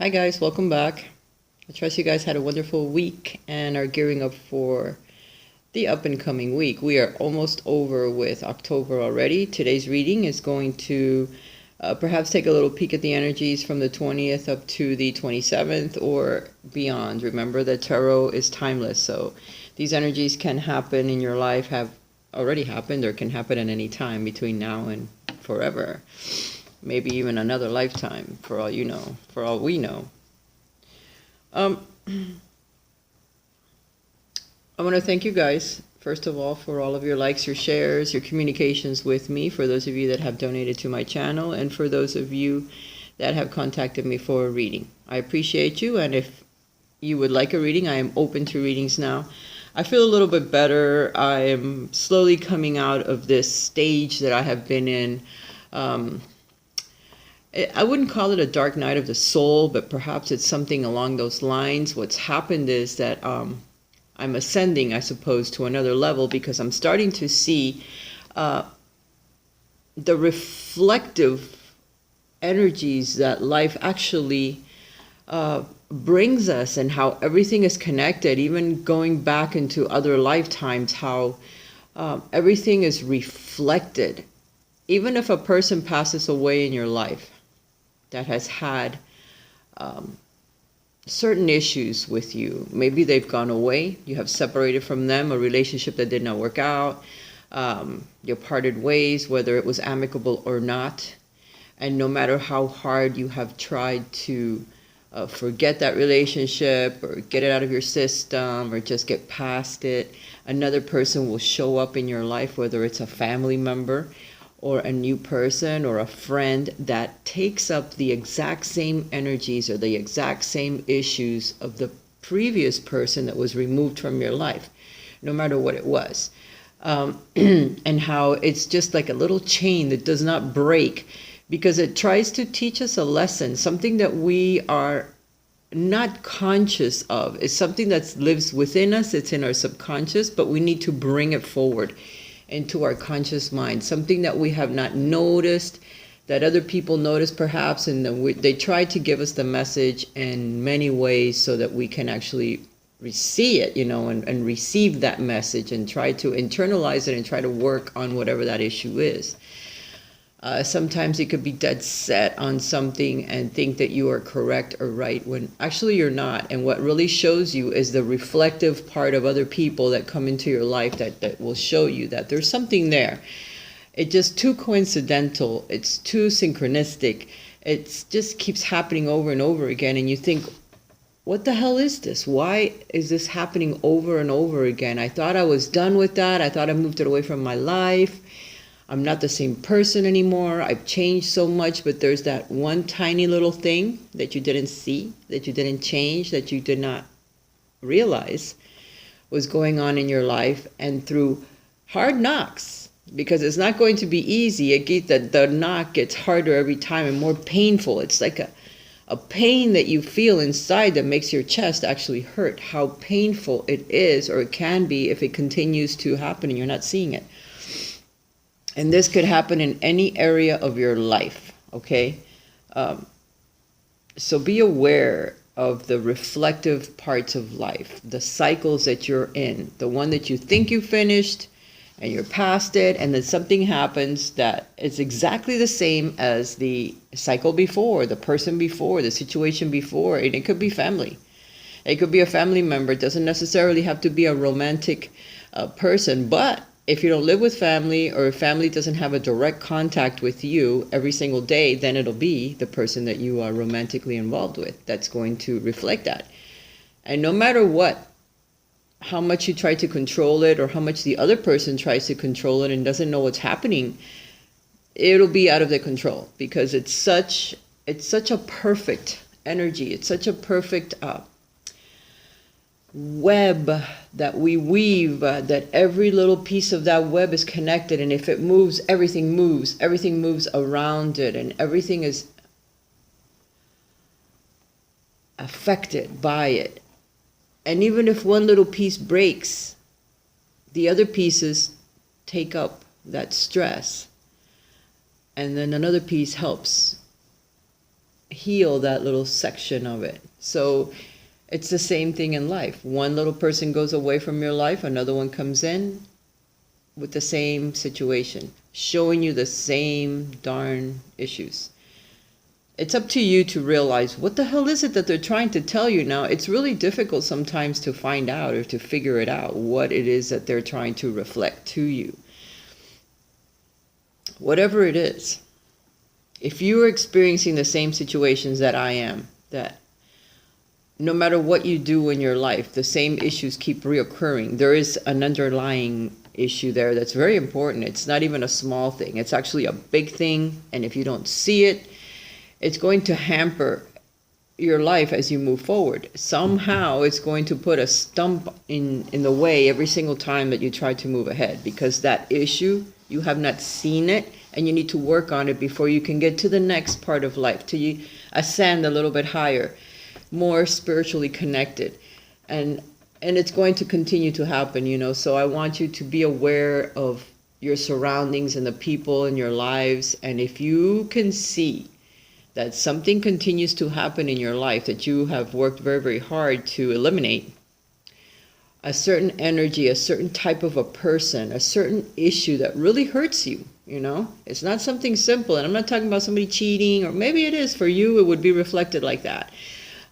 Hi guys, welcome back. I trust you guys had a wonderful week and are gearing up for the up and coming week. We are almost over with October already. Today's reading is going to perhaps take a little peek at the energies from the 20th up to the 27th or beyond. Remember that tarot is timeless, so these energies can happen in your life, have already happened, or can happen at any time between now and forever. Maybe even another lifetime, for all you know, for all we know. I want to thank you guys, first of all, for all of your likes, your shares, your communications with me, for those of you that have donated to my channel, and for those of you that have contacted me for a reading. I appreciate you, and if you would like a reading, I am open to readings now. I feel a little bit better. I am slowly coming out of this stage that I have been in. I wouldn't call it a dark night of the soul, but perhaps it's something along those lines. What's happened is that I'm ascending, I suppose, to another level because I'm starting to see the reflective energies that life actually brings us, and how everything is connected, even going back into other lifetimes, how everything is reflected. Even if a person passes away in your life that has had certain issues with you. Maybe they've gone away, you have separated from them, a relationship that did not work out, you parted ways, whether it was amicable or not. And no matter how hard you have tried to forget that relationship or get it out of your system or just get past it, another person will show up in your life, whether it's a family member or a new person or a friend that takes up the exact same energies or the exact same issues of the previous person that was removed from your life, no matter what it was. And how it's just like a little chain that does not break because it tries to teach us a lesson, something that we are not conscious of. It's something that lives within us, it's in our subconscious, but we need to bring it forward into our conscious mind, something that we have not noticed, that other people notice perhaps, and they try to give us the message in many ways so that we can actually receive it, and receive that message and try to internalize it and try to work on whatever that issue is. Sometimes you could be dead set on something and think that you are correct or right when actually you're not. And what really shows you is the reflective part of other people that come into your life that will show you that there's something there. It's just too coincidental. It's too synchronistic. It just keeps happening over and over again. And you think, what the hell is this? Why is this happening over and over again? I thought I was done with that. I thought I moved it away from my life. I'm not the same person anymore. I've changed so much, but there's that one tiny little thing that you didn't see, that you didn't change, that you did not realize was going on in your life. And through hard knocks, because it's not going to be easy, the knock gets harder every time and more painful. It's like a pain that you feel inside that makes your chest actually hurt. How painful it is, or it can be, if it continues to happen and you're not seeing it. And this could happen in any area of your life, okay? So be aware of the reflective parts of life, the cycles that you're in, the one that you think you finished and you're past it, and then something happens that is exactly the same as the cycle before, the person before, the situation before, and it could be family. It could be a family member. It doesn't necessarily have to be a romantic person, but if you don't live with family, or if family doesn't have a direct contact with you every single day, then it'll be the person that you are romantically involved with that's going to reflect that. And no matter what, how much you try to control it, or how much the other person tries to control it and doesn't know what's happening, it'll be out of their control, because it's such a perfect energy. It's such a perfect web that we weave, that every little piece of that web is connected, and if it moves, everything moves around it, and everything is affected by it. And even if one little piece breaks, the other pieces take up that stress, and then another piece helps heal that little section of it. So it's the same thing in life. One little person goes away from your life, another one comes in with the same situation, showing you the same darn issues. It's up to you to realize what the hell is it that they're trying to tell you now. It's really difficult sometimes to find out or to figure it out, what it is that they're trying to reflect to you. Whatever it is, if you are experiencing the same situations that I am, that no matter what you do in your life, the same issues keep reoccurring, there is an underlying issue there that's very important. It's not even a small thing. It's actually a big thing. And if you don't see it, it's going to hamper your life as you move forward. Somehow it's going to put a stump in the way every single time that you try to move ahead, because that issue, you have not seen it, and you need to work on it before you can get to the next part of life, till you ascend a little bit higher, more spiritually connected. And it's going to continue to happen, you know. So I want you to be aware of your surroundings and the people in your lives. And if you can see that something continues to happen in your life that you have worked very, very hard to eliminate, a certain energy, a certain type of a person, a certain issue that really hurts you, you know, it's not something simple. And I'm not talking about somebody cheating, or maybe it is for you, it would be reflected like that.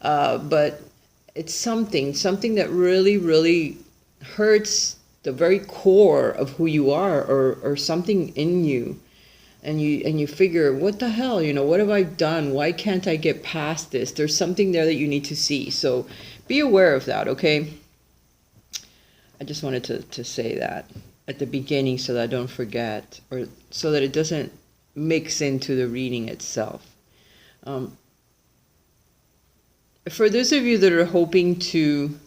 But it's something that really, really hurts the very core of who you are, or something in you. And you figure, what the hell, you know, what have I done? Why can't I get past this? There's something there that you need to see. So be aware of that, okay? I just wanted to say that at the beginning so that I don't forget, or so that it doesn't mix into the reading itself. For those of you that are hoping to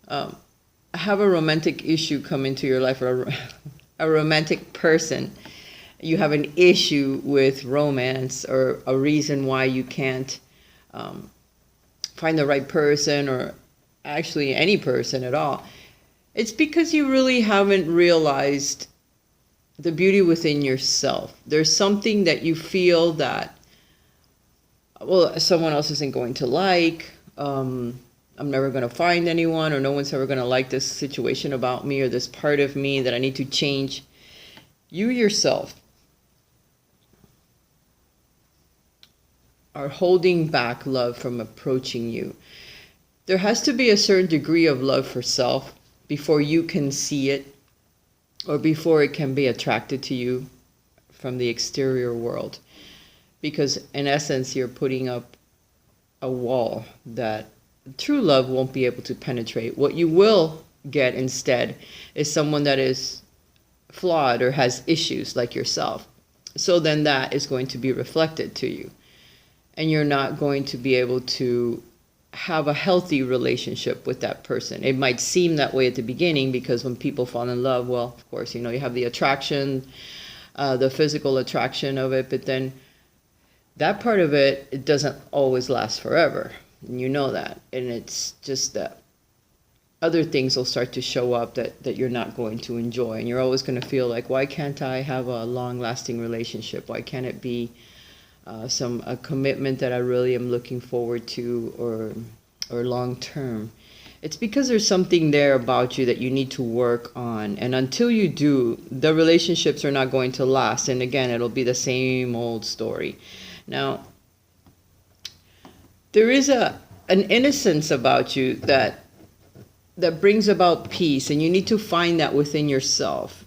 have a romantic issue come into your life, or a romantic person, you have an issue with romance, or a reason why you can't find the right person, or actually any person at all, it's because you really haven't realized the beauty within yourself. There's something that you feel that, well, someone else isn't going to like. I'm never going to find anyone, or no one's ever going to like this situation about me, or this part of me that I need to change. You yourself are holding back love from approaching you. There has to be a certain degree of love for self before you can see it, or before it can be attracted to you from the exterior world. Because in essence, you're putting up a wall that true love won't be able to penetrate. What you will get instead is someone that is flawed or has issues like yourself. So then that is going to be reflected to you. And you're not going to be able to have a healthy relationship with that person. It might seem that way at the beginning, because when people fall in love, well, of course, you know, you have the attraction, the physical attraction of it, but then that part of it, it doesn't always last forever. And you know that. And it's just that other things will start to show up that you're not going to enjoy. And you're always going to feel like, why can't I have a long-lasting relationship? Why can't it be a commitment that I really am looking forward to, or long term? It's because there's something there about you that you need to work on. And until you do, the relationships are not going to last. And again, it'll be the same old story. Now, there is an innocence about you that brings about peace, and you need to find that within yourself.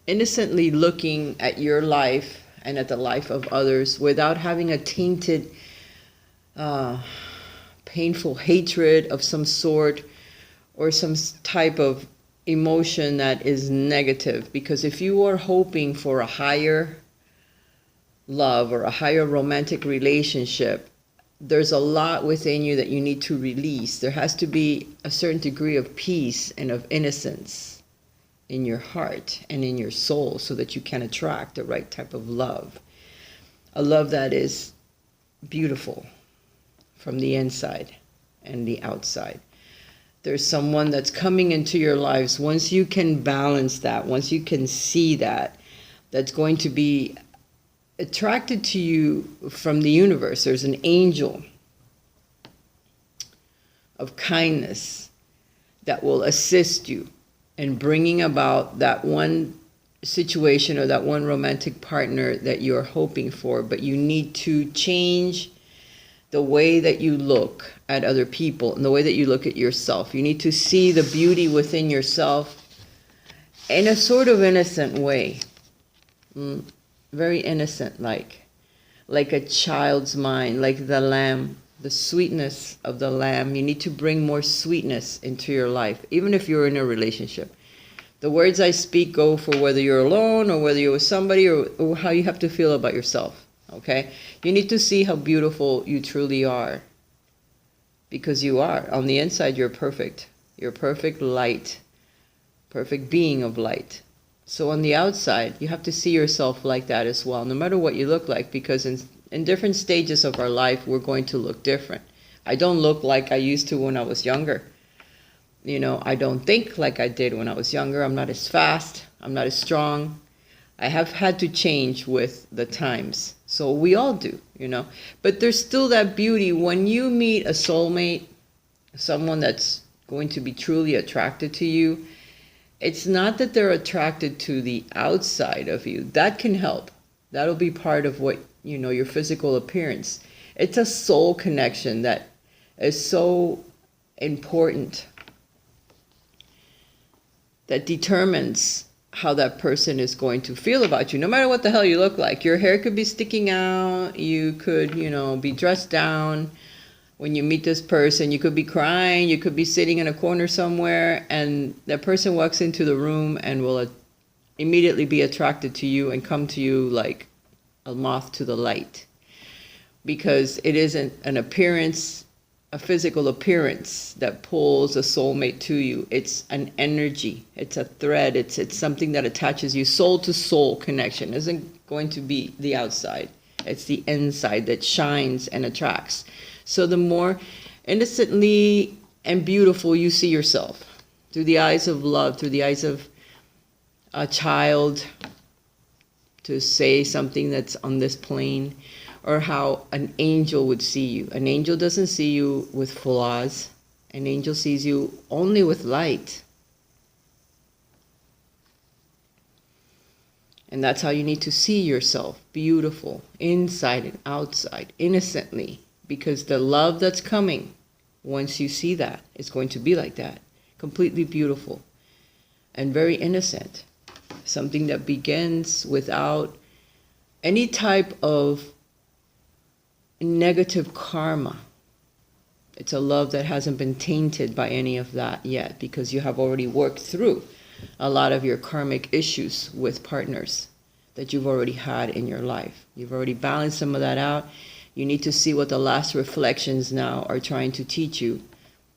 Innocently looking at your life and at the life of others without having a tainted, painful hatred of some sort, or some type of emotion that is negative. Because if you are hoping for a higher love or a higher romantic relationship, there's a lot within you that you need to release. There has to be a certain degree of peace and of innocence in your heart and in your soul, so that you can attract the right type of love. A love that is beautiful from the inside and the outside. There's someone that's coming into your lives. Once you can balance that, once you can see that, that's going to be attracted to you from the universe. There's an angel of kindness that will assist you in bringing about that one situation or that one romantic partner that you're hoping for, but you need to change the way that you look at other people and the way that you look at yourself. You need to see the beauty within yourself in a sort of innocent way. Very innocent, like a child's mind, like the lamb, the sweetness of the lamb. You need to bring more sweetness into your life, even if you're in a relationship. The words I speak go for whether you're alone or whether you're with somebody, or how you have to feel about yourself, okay? You need to see how beautiful you truly are, because you are. On the inside, you're perfect. You're perfect light, perfect being of light. So on the outside, you have to see yourself like that as well, no matter what you look like, because in different stages of our life, we're going to look different. I don't look like I used to when I was younger. I don't think like I did when I was younger. I'm not as fast. I'm not as strong. I have had to change with the times. So we all do, But there's still that beauty when you meet a soulmate, someone that's going to be truly attracted to you. It's not that they're attracted to the outside of you. That can help. That'll be part of what, your physical appearance. It's a soul connection that is so important, that determines how that person is going to feel about you, no matter what the hell you look like. Your hair could be sticking out. You could, be dressed down. When you meet this person, you could be crying. You could be sitting in a corner somewhere, and that person walks into the room and will immediately be attracted to you and come to you like a moth to the light. Because it isn't an appearance, a physical appearance that pulls a soulmate to you. It's an energy. It's a thread. It's something that attaches you. Soul to soul connection isn't going to be the outside. It's the inside that shines and attracts. So the more innocently and beautiful you see yourself, through the eyes of love, through the eyes of a child, to say something that's on this plane, or how an angel would see you. An angel doesn't see you with flaws. An angel sees you only with light. And that's how you need to see yourself, beautiful, inside and outside, innocently. Because the love that's coming, once you see that, is going to be like that. Completely beautiful and very innocent. Something that begins without any type of negative karma. It's a love that hasn't been tainted by any of that yet, because you have already worked through a lot of your karmic issues with partners that you've already had in your life. You've already balanced some of that out. You need to see what the last reflections now are trying to teach you,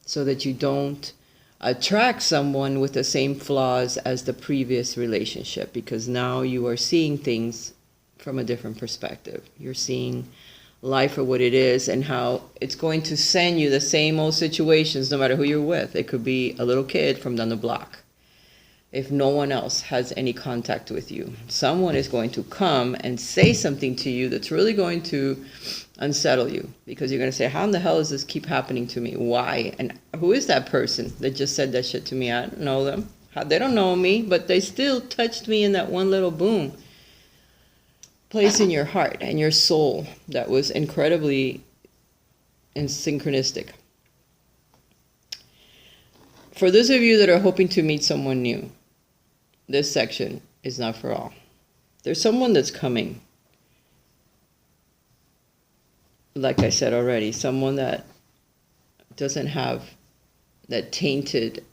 so that you don't attract someone with the same flaws as the previous relationship, because now you are seeing things from a different perspective. You're seeing life for what it is, and how it's going to send you the same old situations no matter who you're with. It could be a little kid from down the block. If no one else has any contact with you, someone is going to come and say something to you that's really going to unsettle you, because you're going to say, how in the hell does this keep happening to me? Why? And who is that person that just said that shit to me? I don't know them. They don't know me, but they still touched me in that one little boom place in your heart and your soul that was incredibly and synchronistic. For those of you that are hoping to meet someone new, this section is not for all. There's someone that's coming. Like I said already, someone that doesn't have that tainted.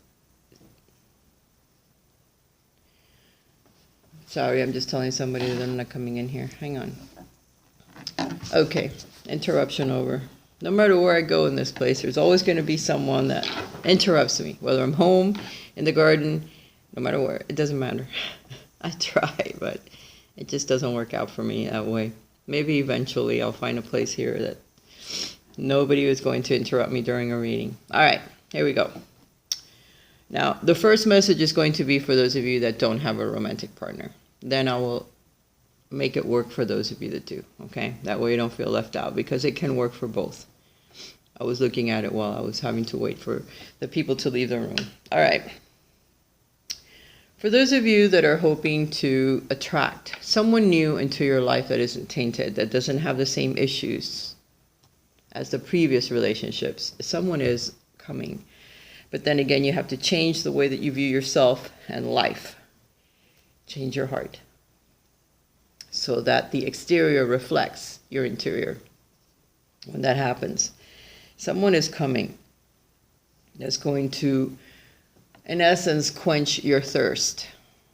Sorry, I'm just telling somebody that I'm not coming in here. Hang on. Okay, interruption over. No matter where I go in this place, there's always going to be someone that interrupts me. Whether I'm home, in the garden, no matter where. It doesn't matter. I try, but it just doesn't work out for me that way. Maybe eventually I'll find a place here that nobody is going to interrupt me during a reading. All right, here we go. Now, the first message is going to be for those of you that don't have a romantic partner. Then I will make it work for those of you that do, okay? That way you don't feel left out, because it can work for both. I was looking at it while I was having to wait for the people to leave the room. All right. For those of you that are hoping to attract someone new into your life that isn't tainted, that doesn't have the same issues as the previous relationships, someone is coming. But then again, you have to change the way that you view yourself and life. Change your heart so that the exterior reflects your interior. When that happens, someone is coming that's going to, in essence, quench your thirst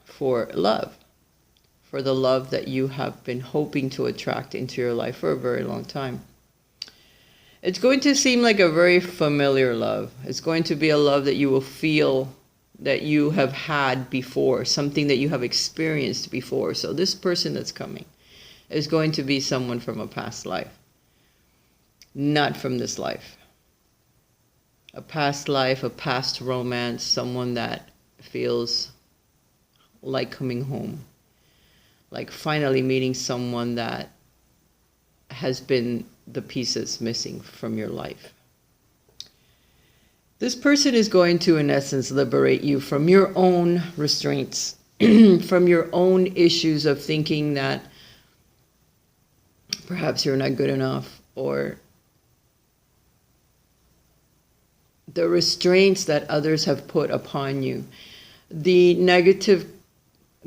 for love, for the love that you have been hoping to attract into your life for a very long time. It's going to seem like a very familiar love. It's going to be a love that you will feel that you have had before, something that you have experienced before. So this person that's coming is going to be someone from a past life, not from this life. A past life, a past romance, someone that feels like coming home, like finally meeting someone that has been the pieces missing from your life. This person is going to, in essence, liberate you from your own restraints, from your own issues of thinking that perhaps you're not good enough, or the restraints that others have put upon you, the negative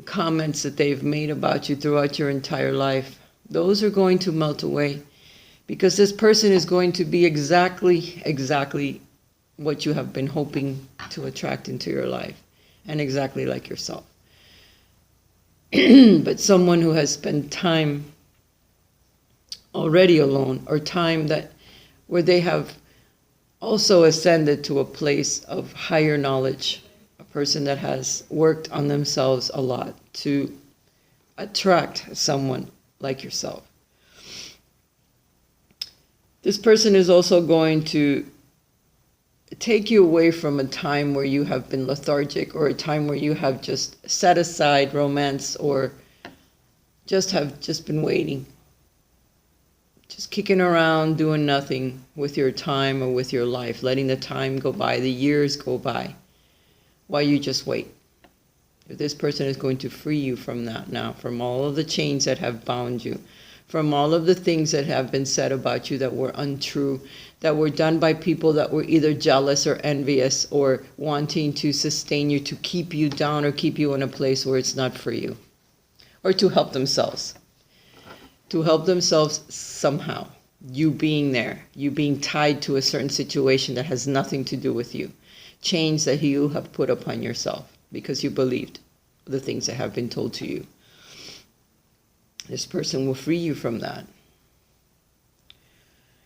comments that they've made about you throughout your entire life. Those are going to melt away, because this person is going to be exactly what you have been hoping to attract into your life, and exactly like yourself. But someone who has spent time already alone, or time that where they have also ascended to a place of higher knowledge, a person that has worked on themselves a lot to attract someone like yourself. This person is also going to take you away from a time where you have been lethargic, or a time where you have just set aside romance, or just been waiting, just kicking around, doing nothing with your time or with your life, letting the time go by, the years go by, while you just wait. This person is going to free you from that now, from all of the chains that have bound you, from all of the things that have been said about you that were untrue, that were done by people that were either jealous or envious, or wanting to sustain you, to keep you down, or keep you in a place where it's not for you, or to help themselves. To help themselves somehow. You being there, you being tied to a certain situation that has nothing to do with you. Chains that you have put upon yourself because you believed the things that have been told to you. This person will free you from that.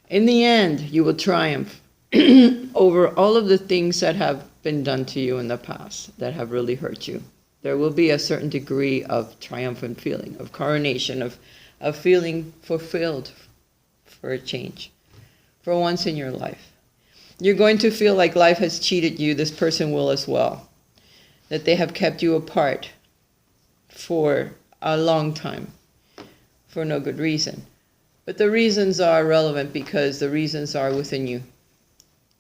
In the end, you will triumph over all of the things that have been done to you in the past that have really hurt you. There will be a certain degree of triumphant feeling, of coronation, of feeling fulfilled for a change, for once in your life. You're going to feel like life has cheated you. This person will as well. That they have kept you apart for a long time, for no good reason. But the reasons are relevant, because the reasons are within you,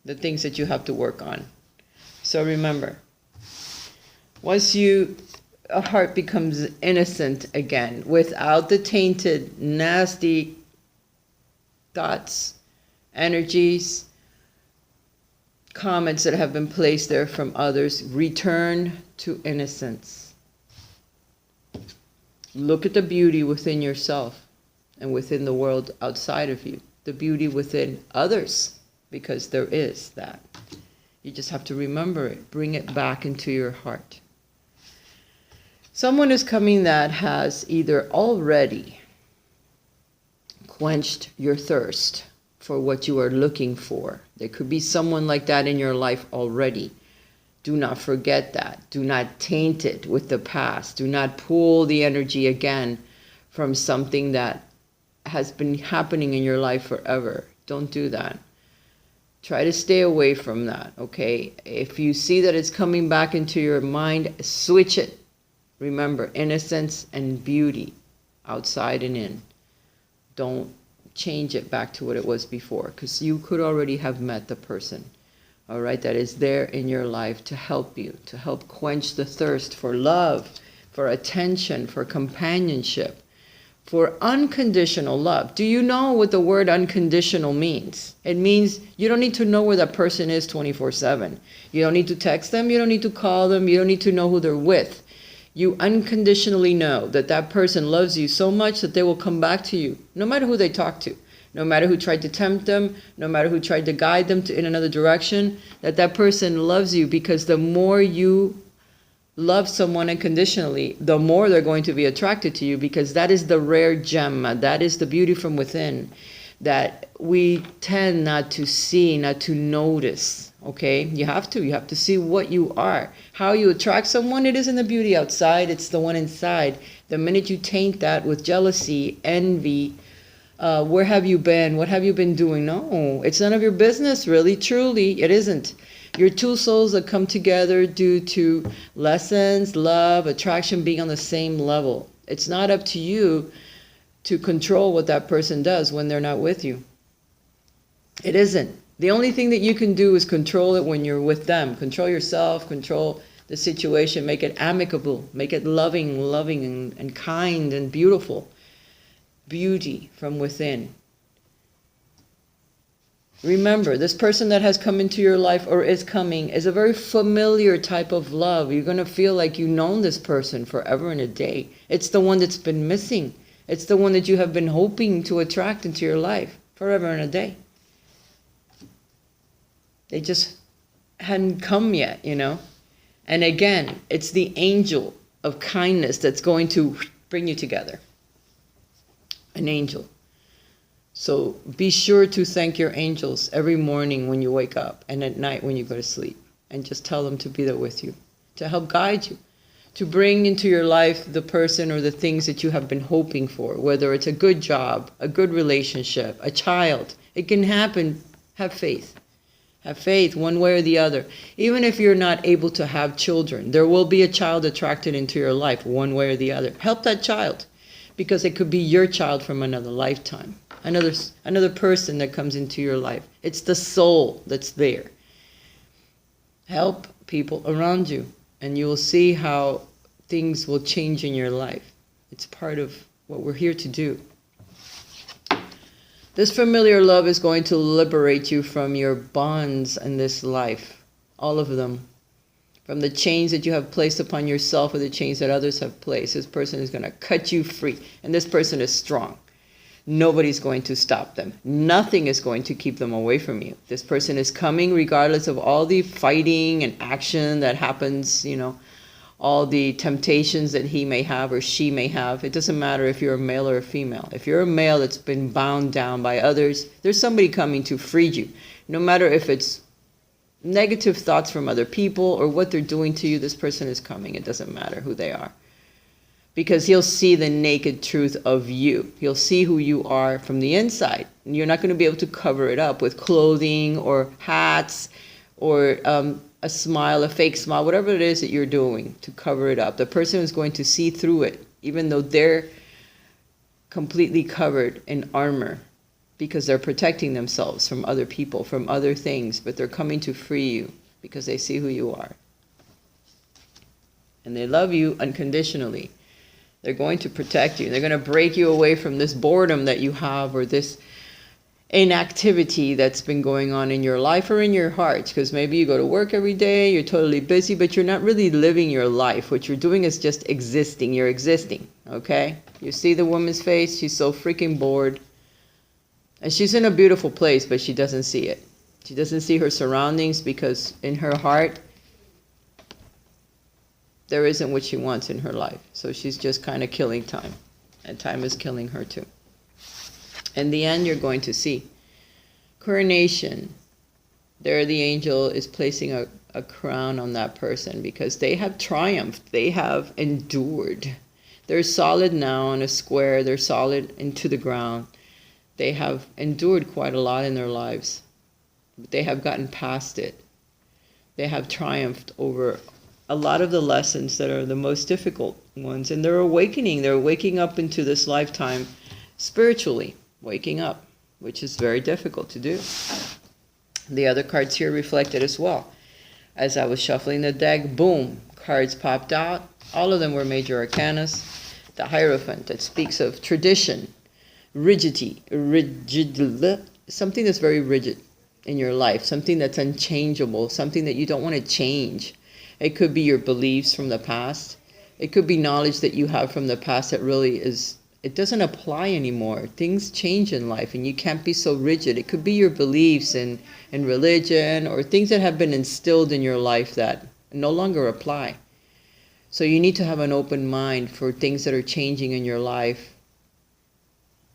the things that you have to work on. So remember, once a heart becomes innocent again, without the tainted, nasty thoughts, energies, comments that have been placed there from others, return to innocence. Look at the beauty within yourself and within the world outside of you, the beauty within others, because there is that. You just have to remember it, bring it back into your heart. Someone is coming that has either already quenched your thirst for what you are looking for. There could be someone like that in your life already. Do not forget that. Do not taint it with the past. Do not pull the energy again from something that has been happening in your life forever. Don't do that. Try to stay away from that, okay? If you see that it's coming back into your mind, switch it. Remember, innocence and beauty outside and in. Don't change it back to what it was before, because you could already have met the person, all right, that is there in your life to help you, to help quench the thirst for love, for attention, for companionship, for unconditional love. Do you know what the word unconditional means? It means you don't need to know where that person is 24/7. You don't need to text them. You don't need to call them. You don't need to know who they're with. You unconditionally know that that person loves you so much that they will come back to you, no matter who they talk to, no matter who tried to tempt them, no matter who tried to guide them in another direction, that that person loves you, because the more you love someone unconditionally, the more they're going to be attracted to you, because that is the rare gem, that is the beauty from within that we tend not to see, not to notice. Okay, you have to see what you are. How you attract someone, it isn't the beauty outside, it's the one inside. The minute you taint that with jealousy, envy, where have you been, what have you been doing? No, it's none of your business, really, truly, it isn't. You're two souls that come together due to lessons, love, attraction, being on the same level. It's not up to you to control what that person does when they're not with you. It isn't. The only thing that you can do is control it when you're with them. Control yourself, control the situation, make it amicable, make it loving and kind and beautiful. Beauty from within. Remember, this person that has come into your life or is coming is a very familiar type of love. You're going to feel like you've known this person forever and a day. It's the one that's been missing. It's the one that you have been hoping to attract into your life forever and a day. They just hadn't come yet, you know. And again, it's the angel of kindness that's going to bring you together. An angel. So be sure to thank your angels every morning when you wake up and at night when you go to sleep. And just tell them to be there with you, to help guide you, to bring into your life the person or the things that you have been hoping for, whether it's a good job, a good relationship, a child. It can happen. Have faith. Have faith one way or the other. Even if you're not able to have children, there will be a child attracted into your life one way or the other. Help that child, because it could be your child from another lifetime. Another person that comes into your life. It's the soul that's there. Help people around you, and you will see how things will change in your life. It's part of what we're here to do. This familiar love is going to liberate you from your bonds in this life. All of them. From the chains that you have placed upon yourself or the chains that others have placed. This person is going to cut you free. And this person is strong. Nobody's going to stop them. Nothing is going to keep them away from you. This person is coming regardless of all the fighting and action that happens, you know, all the temptations that he may have or she may have. It doesn't matter if you're a male or a female. If you're a male that's been bound down by others, there's somebody coming to free you. No matter if it's negative thoughts from other people or what they're doing to you, this person is coming. It doesn't matter who they are. Because he'll see the naked truth of you. He'll see who you are from the inside. And you're not going to be able to cover it up with clothing or hats or a smile, a fake smile, whatever it is that you're doing to cover it up. The person is going to see through it, even though they're completely covered in armor, because they're protecting themselves from other people, from other things, but they're coming to free you because they see who you are. And they love you unconditionally. They're going to protect you. They're going to break you away from this boredom that you have, or this inactivity that's been going on in your life or in your heart. Because maybe you go to work every day, you're totally busy, but you're not really living your life. What you're doing is just existing. You're existing, okay? You see the woman's face, she's so freaking bored. And she's in a beautiful place, but she doesn't see it. She doesn't see her surroundings, because in her heart, there isn't what she wants in her life. So she's just kind of killing time. And time is killing her too. In the end, you're going to see. Coronation. There the angel is placing a crown on that person, because they have triumphed. They have endured. They're solid now on a square. They're solid into the ground. They have endured quite a lot in their lives. But they have gotten past it. They have triumphed over a lot of the lessons that are the most difficult ones. And they're awakening. They're waking up into this lifetime spiritually, waking up, which is very difficult to do. The other cards here reflected as well. As I was shuffling the deck, boom, cards popped out. All of them were major arcanas. The Hierophant, that speaks of tradition, rigidity, something that's very rigid in your life, something that's unchangeable, something that you don't want to change. It could be your beliefs from the past. It could be knowledge that you have from the past that really it doesn't apply anymore. Things change in life and you can't be so rigid. It could be your beliefs in religion or things that have been instilled in your life that no longer apply. So you need to have an open mind for things that are changing in your life.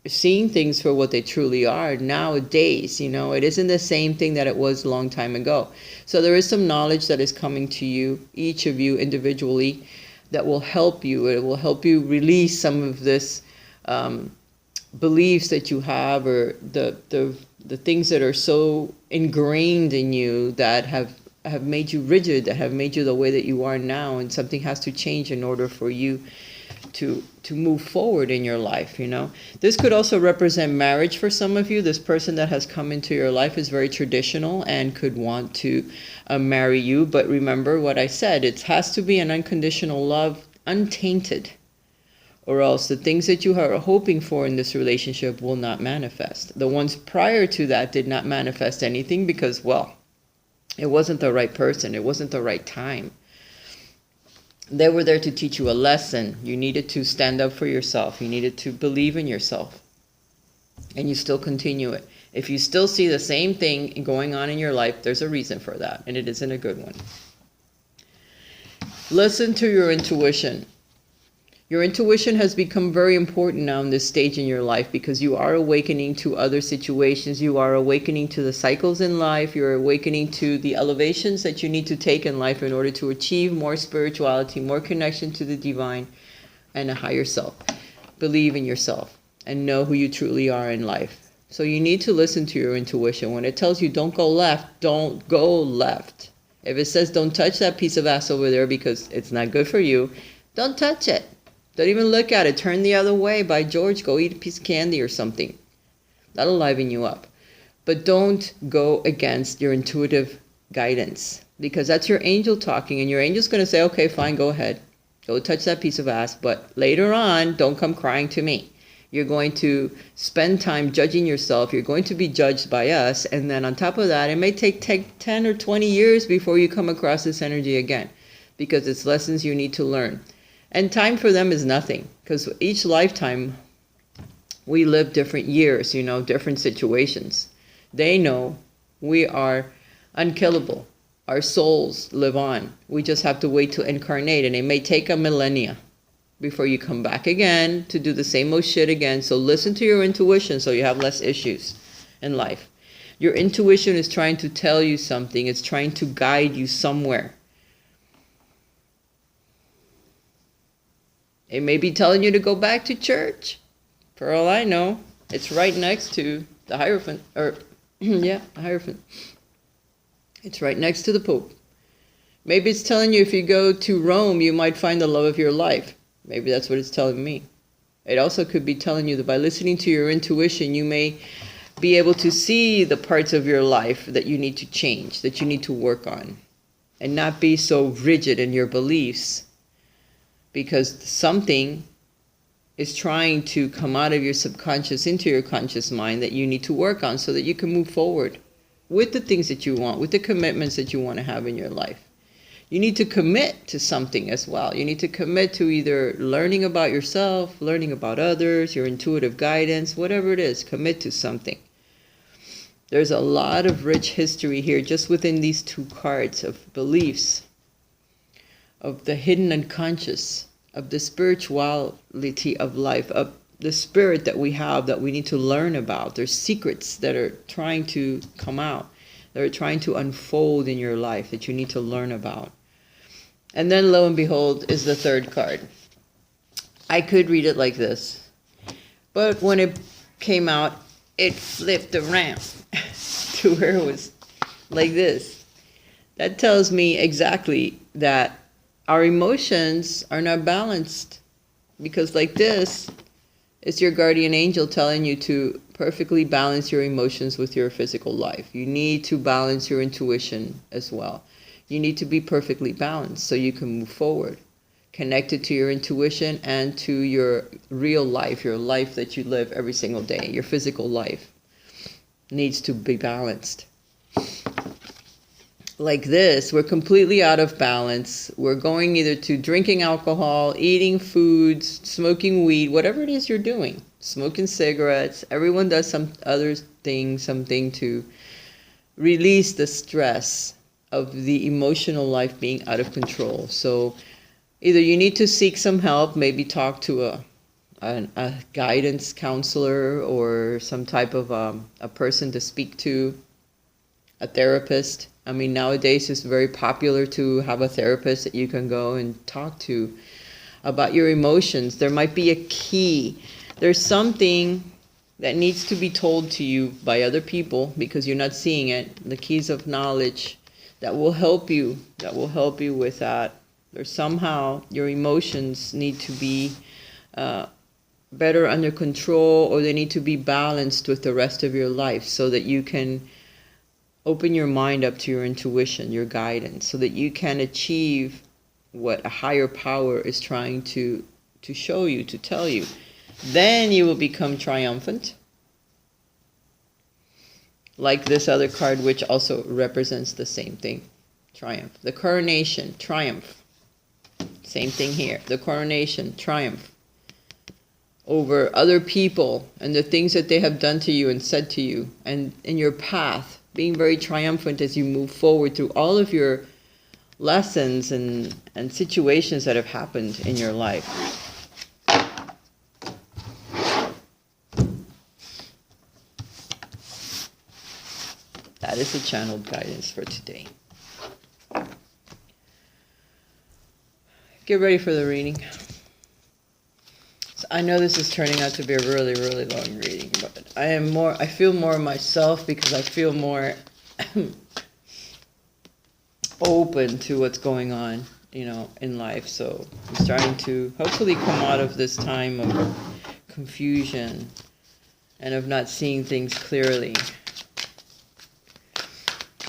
Seeing things for what they truly are nowadays, it isn't the same thing that it was a long time ago. So there is some knowledge that is coming to you, each of you individually, that will help you. It will help you release some of this beliefs that you have, or the things that are so ingrained in you that have made you rigid, that have made you the way that you are now, and something has to change in order for you to move forward in your life. This could also represent marriage for some of you. This person that has come into your life is very traditional and could want to marry you, but remember what I said, it has to be an unconditional love, untainted, or else the things that you are hoping for in this relationship will not manifest. The ones prior to that did not manifest anything because, well, it wasn't the right person. It wasn't the right time. They were there to teach you a lesson. You needed to stand up for yourself. You needed to believe in yourself. And you still continue it. If you still see the same thing going on in your life, there's a reason for that, and it isn't a good one. Listen to your intuition. Your intuition has become very important now in this stage in your life because you are awakening to other situations. You are awakening to the cycles in life. You're awakening to the elevations that you need to take in life in order to achieve more spirituality, more connection to the divine, and a higher self. Believe in yourself and know who you truly are in life. So you need to listen to your intuition. When it tells you don't go left, don't go left. If it says don't touch that piece of ass over there because it's not good for you, don't touch it. Don't even look at it. Turn the other way. By George, go eat a piece of candy or something. That'll liven you up. But don't go against your intuitive guidance, because that's your angel talking, and your angel's going to say, okay, fine, go ahead. Go touch that piece of ass, but later on, don't come crying to me. You're going to spend time judging yourself. You're going to be judged by us. And then on top of that, it may take 10 or 20 years before you come across this energy again, because it's lessons you need to learn. And time for them is nothing, because each lifetime we live different years, different situations. They know we are unkillable. Our souls live on. We just have to wait to incarnate, and it may take a millennia before you come back again to do the same old shit again. So listen to your intuition so you have less issues in life. Your intuition is trying to tell you something. It's trying to guide you somewhere. It may be telling you to go back to church. For all I know, it's right next to the Hierophant. The Hierophant. It's right next to the Pope. Maybe it's telling you if you go to Rome, you might find the love of your life. Maybe that's what it's telling me. It also could be telling you that by listening to your intuition, you may be able to see the parts of your life that you need to change, that you need to work on, and not be so rigid in your beliefs. Because something is trying to come out of your subconscious into your conscious mind that you need to work on so that you can move forward with the things that you want, with the commitments that you want to have in your life. You need to commit to something as well. You need to commit to either learning about yourself, learning about others, your intuitive guidance, whatever it is, commit to something. There's a lot of rich history here just within these two cards of beliefs, of the hidden unconscious, of the spirituality of life, of the spirit that we have that we need to learn about. There's secrets that are trying to come out, that are trying to unfold in your life that you need to learn about. And then lo and behold is the third card. I could read it like this, but when it came out, it flipped around to where it was like this. That tells me exactly that our emotions are not balanced, because like this, it's your guardian angel telling you to perfectly balance your emotions with your physical life. You need to balance your intuition as well. You need to be perfectly balanced so you can move forward, connected to your intuition and to your real life, your life that you live every single day. Your physical life needs to be balanced. Like this, we're completely out of balance. We're going either to drinking alcohol, eating foods, smoking weed, whatever it is you're doing, smoking cigarettes. Everyone does some other thing, something to release the stress of the emotional life being out of control. So either you need to seek some help, maybe talk to a guidance counselor or some type of a person to speak to, a therapist. I mean, nowadays it's very popular to have a therapist that you can go and talk to about your emotions. There might be a key. There's something that needs to be told to you by other people because you're not seeing it. The keys of knowledge that will help you, with that. Or somehow your emotions need to be better under control, or they need to be balanced with the rest of your life so that you can open your mind up to your intuition, your guidance, so that you can achieve what a higher power is trying to show you, to tell you. Then you will become triumphant. Like this other card, which also represents the same thing. Triumph. The coronation, triumph. Same thing here. The coronation, triumph. Over other people and the things that they have done to you and said to you, and in your path, being very triumphant as you move forward through all of your lessons and situations that have happened in your life. That is the channeled guidance for today. Get ready for the reading. So I know this is turning out to be a really, really long reading, but I feel more myself because I feel more open to what's going on, in life. So I'm starting to hopefully come out of this time of confusion and of not seeing things clearly.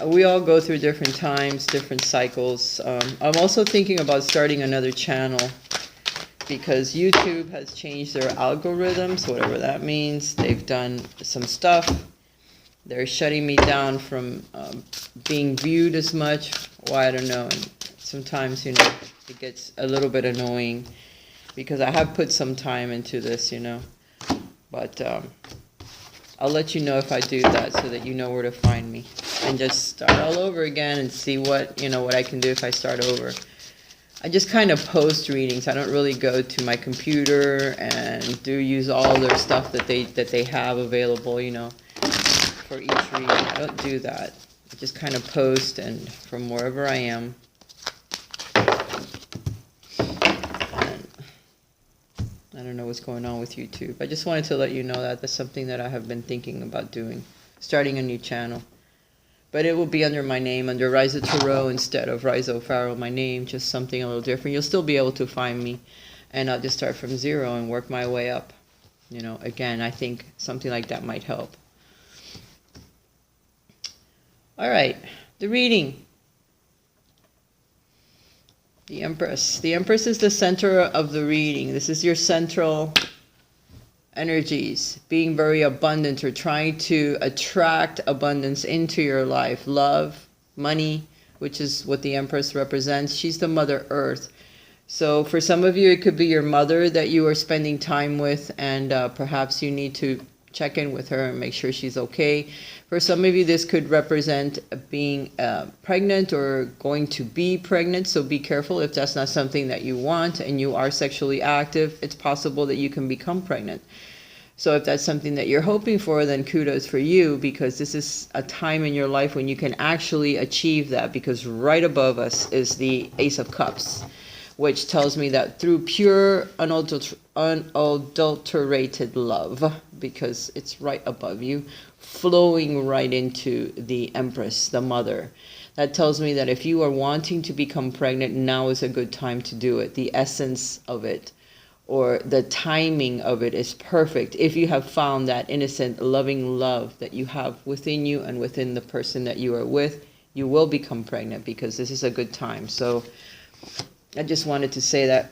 We all go through different times, different cycles. I'm also thinking about starting another channel because YouTube has changed their algorithms, whatever that means. They've done some stuff. They're shutting me down from being viewed as much. Well, I don't know. And sometimes, it gets a little bit annoying because I have put some time into this, But I'll let you know if I do that so that you know where to find me. And just start all over again and see what I can do if I start over. I just kind of post readings. I don't really go to my computer and use all their stuff that they have available, for each reading. I don't do that. I just kind of post and from wherever I am. And I don't know what's going on with YouTube. I just wanted to let you know that that's something that I have been thinking about doing, starting a new channel. But it will be under my name, under Raisa Tarot instead of Raisa O'Farrell, my name, just something a little different. You'll still be able to find me, and I'll just start from zero and work my way up. Again, I think something like that might help. All right, the reading. The Empress. The Empress is the center of the reading. This is your central energies, being very abundant or trying to attract abundance into your life. Love, money, which is what the Empress represents. She's the Mother Earth. So for some of you, it could be your mother that you are spending time with, and perhaps you need to check in with her and make sure she's okay. For some of you, this could represent being pregnant or going to be pregnant, so be careful if that's not something that you want and you are sexually active. It's possible that you can become pregnant. So if that's something that you're hoping for, then kudos for you, because this is a time in your life when you can actually achieve that, because right above us is the Ace of Cups, which tells me that through pure, unadulterated love, because it's right above you, flowing right into the Empress, the Mother. That tells me that if you are wanting to become pregnant, now is a good time to do it. The essence of it, or the timing of it, is perfect if you have found that innocent, loving love that you have within you and within the person that you are with. You will become pregnant because this is a good time. So I just wanted to say that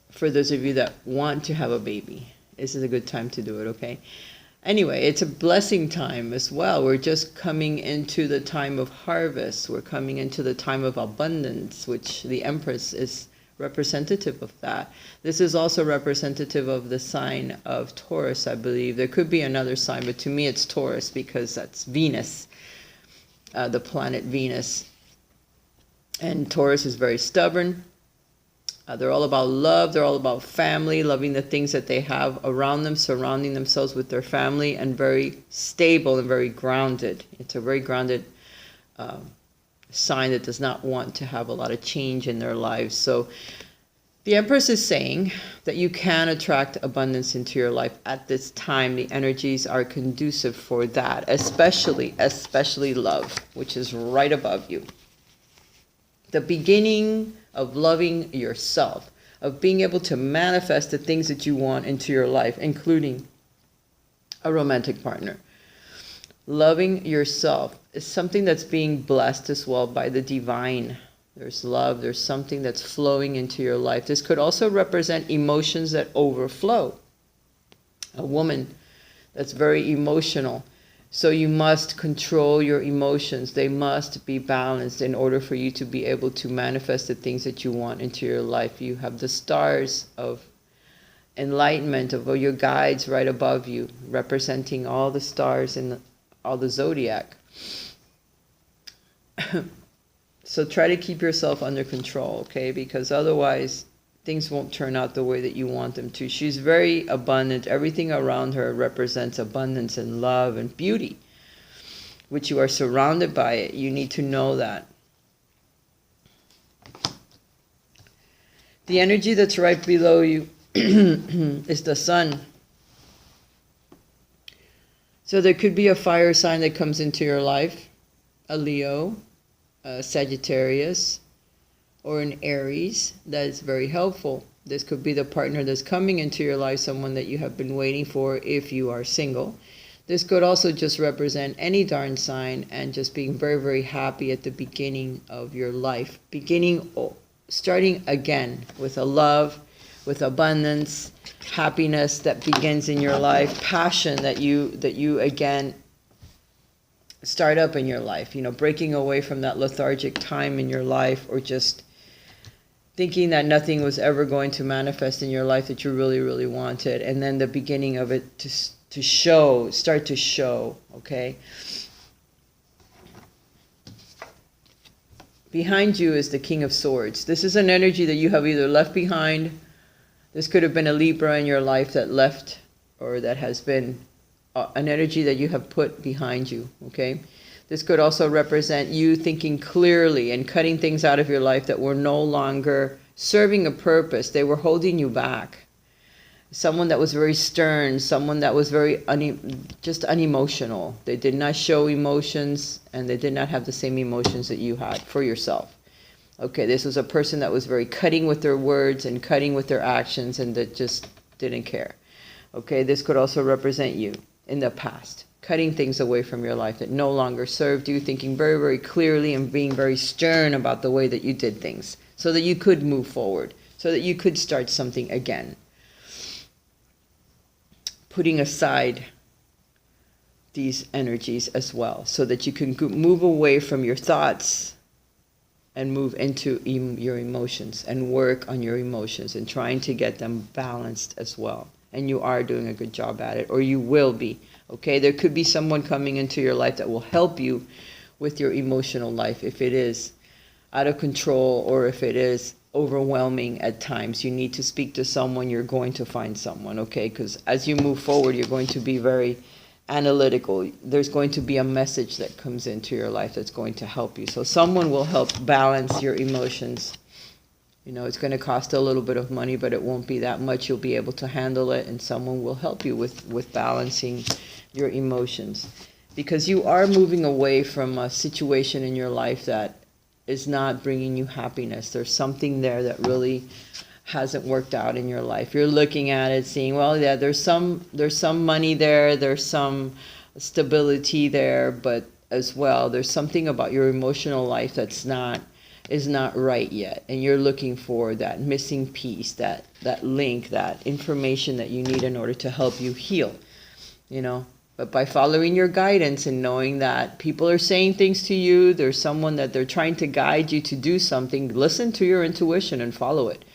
for those of you that want to have a baby, this is a good time to do it, okay? Anyway, it's a blessing time as well. We're just coming into the time of harvest. We're coming into the time of abundance, which the Empress is representative of that. This is also representative of the sign of Taurus, I believe. There could be another sign, but to me it's Taurus because that's Venus, the planet Venus. And Taurus is very stubborn. They're all about love. They're all about family, loving the things that they have around them, surrounding themselves with their family, and very stable and very grounded. It's a very grounded sign that does not want to have a lot of change in their lives. So the Empress is saying that you can attract abundance into your life at this time. The energies are conducive for that, especially love, which is right above you. The beginning of loving yourself, of being able to manifest the things that you want into your life, including a romantic partner. Loving yourself is something that's being blessed as well by the divine. There's love, there's something that's flowing into your life. This could also represent emotions that overflow. A woman that's very emotional. So you must control your emotions. They must be balanced in order for you to be able to manifest the things that you want into your life. You have the stars of enlightenment, of your guides right above you, representing all the stars in all the zodiac. So try to keep yourself under control, okay? Because otherwise things won't turn out the way that you want them to. She's very abundant. Everything around her represents abundance and love and beauty, which you are surrounded by it. You need to know that. The energy that's right below you is the sun. So there could be a fire sign that comes into your life, a Leo, a Sagittarius, or an Aries. That is very helpful. This could be the partner that's coming into your life, someone that you have been waiting for if you are single. This could also just represent any darn sign and just being very, very happy at the beginning of your life. Starting again with a love, with abundance, happiness that begins in your life, passion that you again start up in your life, breaking away from that lethargic time in your life, or just thinking that nothing was ever going to manifest in your life that you really, really wanted, and then the beginning of it start to show, okay? Behind you is the King of Swords. This is an energy that you have either left behind. This could have been a Libra in your life that left, or that has been an energy that you have put behind you, okay? This could also represent you thinking clearly and cutting things out of your life that were no longer serving a purpose. They were holding you back. Someone that was very stern, someone that was very just unemotional. They did not show emotions, and they did not have the same emotions that you had for yourself. Okay, this was a person that was very cutting with their words and cutting with their actions, and that just didn't care. Okay, this could also represent you in the past, cutting things away from your life that no longer served you, thinking very, very clearly and being very stern about the way that you did things so that you could move forward, so that you could start something again. Putting aside these energies as well so that you can move away from your thoughts and move into your emotions and work on your emotions and trying to get them balanced as well. And you are doing a good job at it, or you will be. Okay, there could be someone coming into your life that will help you with your emotional life if it is out of control or if it is overwhelming at times. You need to speak to someone. You're going to find someone, okay? Because as you move forward, you're going to be very analytical. There's going to be a message that comes into your life that's going to help you. So someone will help balance your emotions. It's going to cost a little bit of money, but it won't be that much. You'll be able to handle it, and someone will help you with balancing your emotions. because you are moving away from a situation in your life that is not bringing you happiness. There's something there that really hasn't worked out in your life. You're looking at it, seeing, well, yeah, there's some money there, there's some stability there, but as well, there's something about your emotional life that's is not right yet, and you're looking for that missing piece, that link, that information that you need in order to help you heal, But by following your guidance and knowing that people are saying things to you, there's someone that they're trying to guide you to do something, listen to your intuition and follow it,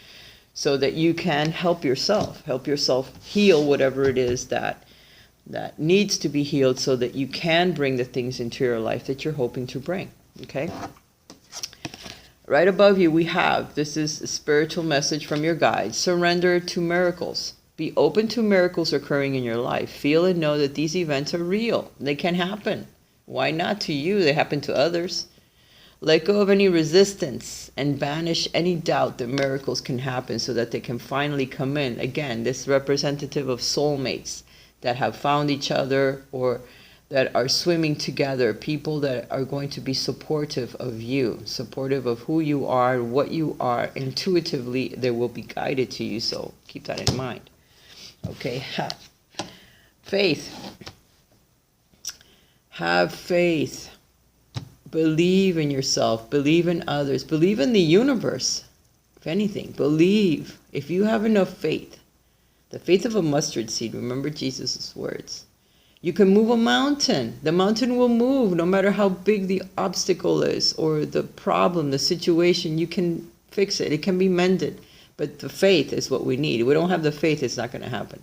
so that you can help yourself heal whatever it is that needs to be healed, so that you can bring the things into your life that you're hoping to bring. Okay? Right above you this is a spiritual message from your guides. Surrender to miracles. Be open to miracles occurring in your life. Feel and know that these events are real. They can happen. Why not to you? They happen to others. Let go of any resistance and banish any doubt that miracles can happen, so that they can finally come in. Again, this representative of soulmates that have found each other, or that are swimming together, people that are going to be supportive of you, supportive of who you are, what you are. Intuitively, they will be guided to you, so keep that in mind. Okay, faith. Have faith. Believe in yourself. Believe in others. Believe in the universe. If anything, believe. If you have enough faith, the faith of a mustard seed, remember Jesus' words, you can move a mountain. The mountain will move no matter how big the obstacle is, or the problem, the situation. You can fix it. It can be mended. But the faith is what we need. If we don't have the faith, it's not going to happen.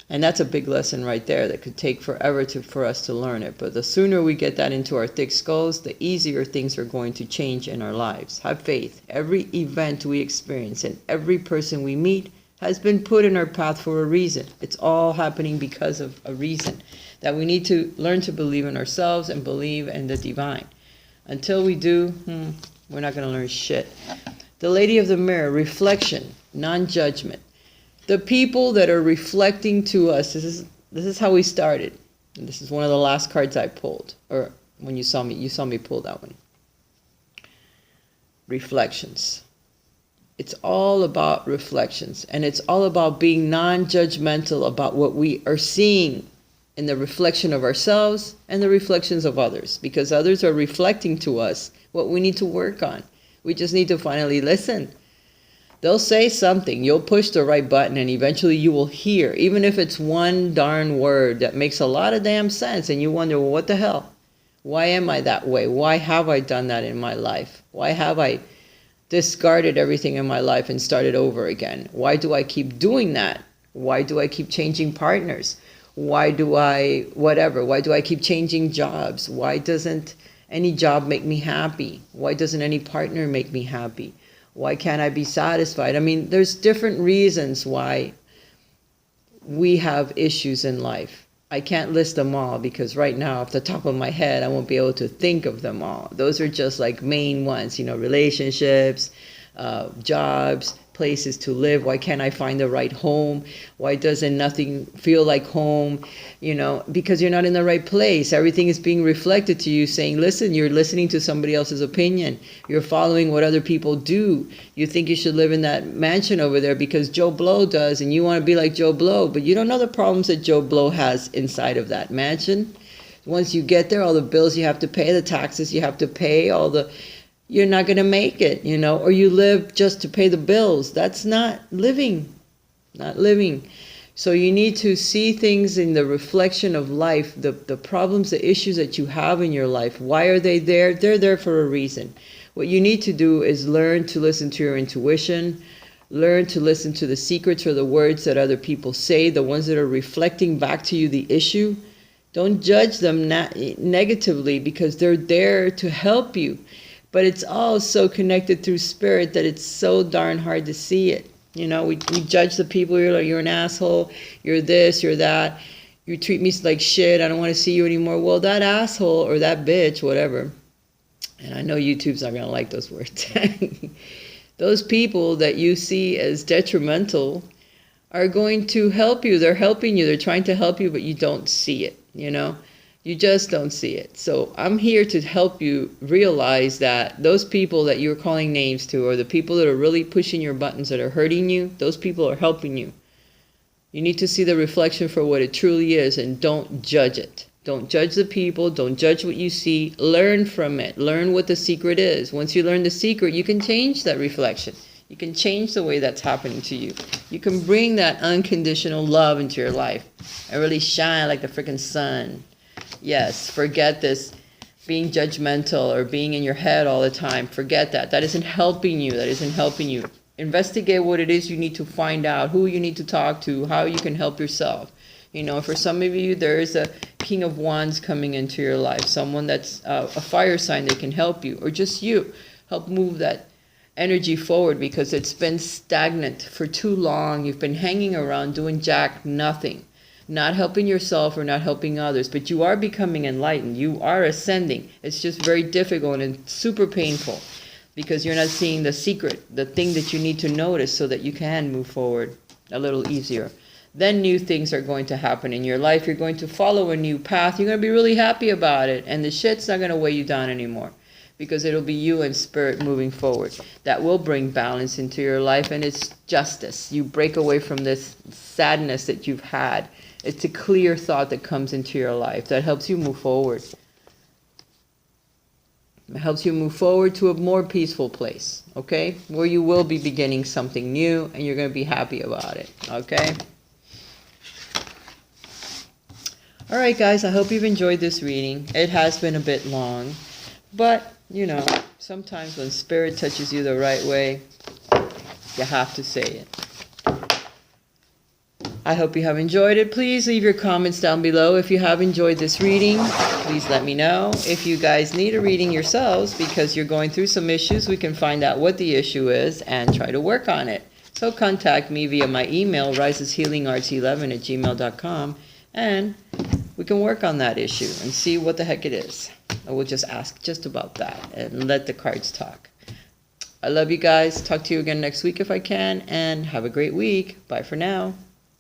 And that's a big lesson right there that could take forever for us to learn it. But the sooner we get that into our thick skulls, the easier things are going to change in our lives. Have faith. Every event we experience and every person we meet has been put in our path for a reason. It's all happening because of a reason. That we need to learn to believe in ourselves and believe in the divine. Until we do, we're not going to learn shit. The Lady of the Mirror, reflection, non-judgment. The people that are reflecting to us, this is how we started. And this is one of the last cards I pulled. Or when you saw me pull that one. Reflections. It's all about reflections. And it's all about being non-judgmental about what we are seeing in the reflection of ourselves and the reflections of others. Because others are reflecting to us what we need to work on. We just need to finally listen. They'll say something, you'll push the right button, and eventually you will hear, even if it's one darn word that makes a lot of damn sense, and you wonder, well, what the hell? Why am I that way? Why have I done that in my life? Why have I discarded everything in my life and started over again? Why do I keep doing that? Why do I keep changing partners? Why do I keep changing jobs? Why doesn't any job make me happy? Why doesn't any partner make me happy? Why can't I be satisfied? I mean, there's different reasons why we have issues in life. I can't list them all because right now, off the top of my head, I won't be able to think of them all. Those are just like main ones, relationships, jobs, places to live. Why can't I find the right home? Why doesn't nothing feel like home? Because you're not in the right place. Everything is being reflected to you saying, listen, you're listening to somebody else's opinion. You're following what other people do. You think you should live in that mansion over there because Joe Blow does, and you want to be like Joe Blow, but you don't know the problems that Joe Blow has inside of that mansion. Once you get there, all the bills you have to pay, the taxes you have to pay, you're not going to make it, or you live just to pay the bills. That's not living. So you need to see things in the reflection of life, the problems, the issues that you have in your life. Why are they there? They're there for a reason. What you need to do is learn to listen to your intuition, learn to listen to the secrets or the words that other people say, the ones that are reflecting back to you the issue. Don't judge them negatively because they're there to help you. But it's all so connected through spirit that it's so darn hard to see it. We judge the people. You're like, you're an asshole. You're this, you're that. You treat me like shit. I don't want to see you anymore. Well, that asshole or that bitch, whatever. And I know YouTube's not going to like those words. Those people that you see as detrimental are going to help you. They're helping you. They're trying to help you, but you don't see it, You just don't see it. So I'm here to help you realize that those people that you're calling names to, or the people that are really pushing your buttons that are hurting you, those people are helping you. You need to see the reflection for what it truly is and don't judge it. Don't judge the people. Don't judge what you see. Learn from it. Learn what the secret is. Once you learn the secret, you can change that reflection. You can change the way that's happening to you. You can bring that unconditional love into your life and really shine like the freaking sun. Yes, forget this being judgmental or being in your head all the time. Forget that. That isn't helping you. That isn't helping you. Investigate what it is you need to find out, who you need to talk to, how you can help yourself. You know, for some of you, there is a King of Wands coming into your life, someone that's a fire sign that can help you, or just you. Help move that energy forward because it's been stagnant for too long. You've been hanging around doing jack nothing, not helping yourself or not helping others, but you are becoming enlightened. You are ascending. It's just very difficult and super painful because you're not seeing the secret, the thing that you need to notice so that you can move forward a little easier. Then new things are going to happen in your life. You're going to follow a new path. You're going to be really happy about it. And the shit's not going to weigh you down anymore because it'll be you and spirit moving forward. That will bring balance into your life, and it's justice. You break away from this sadness that you've had. It's a clear thought that comes into your life that helps you move forward. It helps you move forward to a more peaceful place, okay? Where you will be beginning something new and you're going to be happy about it, okay? All right, guys, I hope you've enjoyed this reading. It has been a bit long, but, you know, sometimes when spirit touches you the right way, you have to say it. I hope you have enjoyed it. Please leave your comments down below. If you have enjoyed this reading, please let me know. If you guys need a reading yourselves because you're going through some issues, we can find out what the issue is and try to work on it. So contact me via my email, riseshealingarts11@gmail.com, and we can work on that issue and see what the heck it is. I will just ask just about that and let the cards talk. I love you guys. Talk to you again next week if I can, and have a great week. Bye for now.